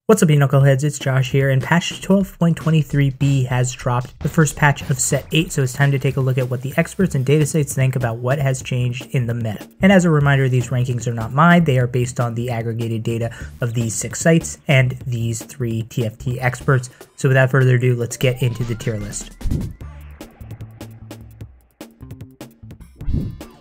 What's up, you knuckleheads? It's Josh here, and patch 12.23b has dropped, the first patch of set 8, so it's time to take a look at what the experts and datasets think about what has changed in the meta. And as a reminder, these rankings are not mine, they are based on the aggregated data of these 6 sites and these 3 TFT experts. So without further ado, let's get into the tier list.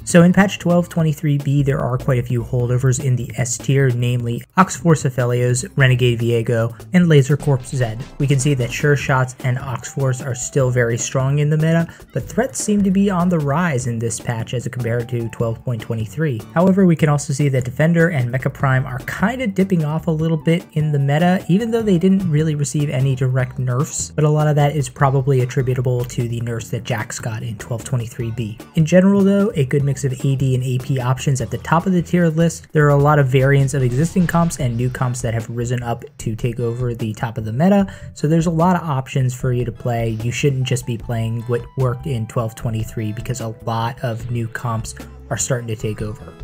So in patch 12.23b, there are quite a few holdovers in the S tier, namely Oxforce Aphelios, Renegade Viego, and Laser Corp Zed. We can see that Sure Shots and Oxforce are still very strong in the meta, but threats seem to be on the rise in this patch as compared to 12.23. However, we can also see that Defender and Mecha Prime are kind of dipping off a little bit in the meta, even though they didn't really receive any direct nerfs, but a lot of that is probably attributable to the nerfs that Jax got in 12.23b. In general though, a good mix of AD and AP options at the top of the tier list. There are a lot of variants of existing comps and new comps that have risen up to take over the top of the meta, so there's a lot of options for you to play. You shouldn't just be playing what worked in 12.23 because a lot of new comps are starting to take over.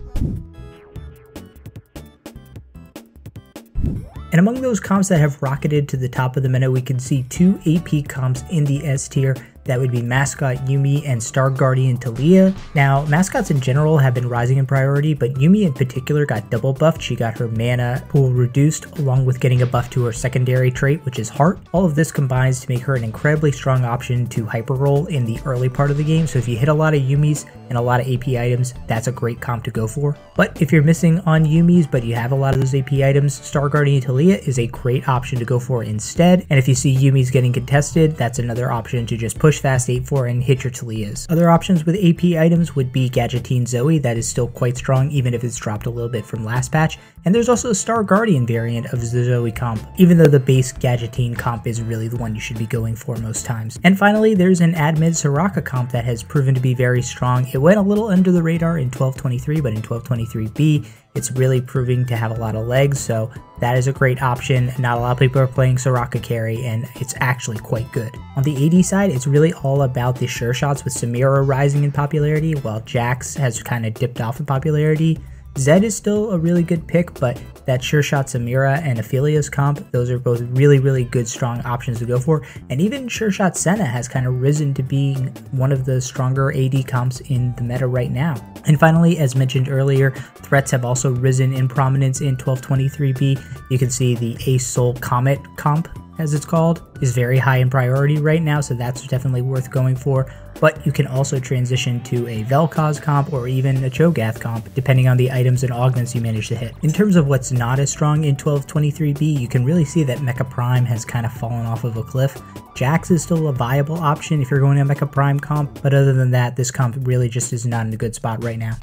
And among those comps that have rocketed to the top of the meta, we can see 2 AP comps in the S tier. That would be Mascot Yuumi and Star Guardian Taliyah. Now, mascots in general have been rising in priority, but Yuumi in particular got double buffed. She got her mana pool reduced, along with getting a buff to her secondary trait, which is Heart. All of this combines to make her an incredibly strong option to hyper roll in the early part of the game. So if you hit a lot of Yuumis and a lot of AP items, that's a great comp to go for. But if you're missing on Yuumis, but you have a lot of those AP items, Star Guardian Taliyah is a great option to go for instead. And if you see Yuumis getting contested, that's another option to just push fast 8-4 and hit your Taliyahs. Other options with AP items would be Gadgeteen Zoe, that is still quite strong even if it's dropped a little bit from last patch. And there's also a Star Guardian variant of the Zoe comp, even though the base Gadgeteen comp is really the one you should be going for most times. And finally, there's an Admid Soraka comp that has proven to be very strong. It went a little under the radar in 12.23, but in 12.23b, it's really proving to have a lot of legs, so that is a great option. Not a lot of people are playing Soraka carry, and it's actually quite good. On the AD side, it's really all about the Sure Shots, with Samira rising in popularity, while Jax has kind of dipped off in popularity. Zed is still a really good pick, but that Sure Shot Samira and Aphelios comp, those are both really good strong options to go for. And even Sure Shot Senna has kind of risen to being one of the stronger AD comps in the meta right now. And finally, as mentioned earlier, threats have also risen in prominence in 12.23b. You can see the Ace Soul Comet comp, as it's called, is very high in priority right now, so that's definitely worth going for. But you can also transition to a Vel'Koz comp or even a Cho'Gath comp, depending on the items and augments you manage to hit. In terms of what's not as strong in 12.23b, you can really see that Mecha Prime has kind of fallen off of a cliff. Jax is still a viable option if you're going to Mecha Prime comp, but other than that, this comp really just is not in a good spot right now.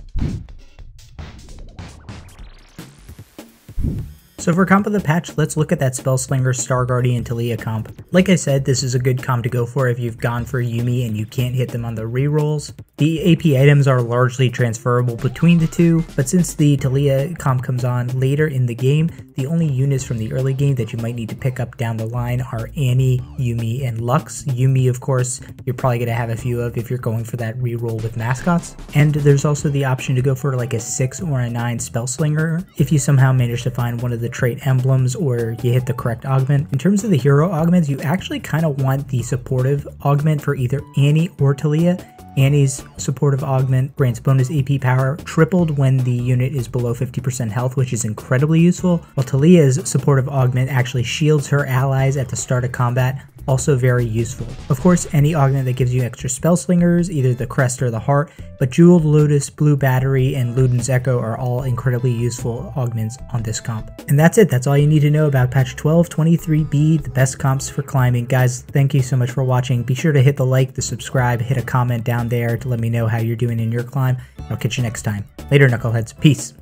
So for comp of the patch, let's look at that Spellslinger Star Guardian Taliyah comp. Like I said, this is a good comp to go for if you've gone for Yuumi and you can't hit them on the rerolls. The AP items are largely transferable between the two, but since the Taliyah comp comes on later in the game, the only units from the early game that you might need to pick up down the line are Annie, Yuumi, and Lux. Yuumi, of course, you're probably going to have a few of if you're going for that reroll with mascots. And there's also the option to go for like a 6 or a 9 Spellslinger if you somehow manage to find one of the trait emblems or you hit the correct augment. In terms of the hero augments, you actually kind of want the supportive augment for either Annie or Taliyah. Annie's supportive augment grants bonus AP power tripled when the unit is below 50% health, which is incredibly useful, while Taliyah's supportive augment actually shields her allies at the start of combat, also very useful. Of course, any augment that gives you extra Spellslingers, either the Crest or the Heart, but Jeweled Lotus, Blue Battery, and Luden's Echo are all incredibly useful augments on this comp. And that's it, that's all you need to know about patch 12.23b, the best comps for climbing. Guys, thank you so much for watching. Be sure to hit the like, the subscribe, hit a comment down there to let me know how you're doing in your climb. I'll catch you next time. Later, knuckleheads. Peace.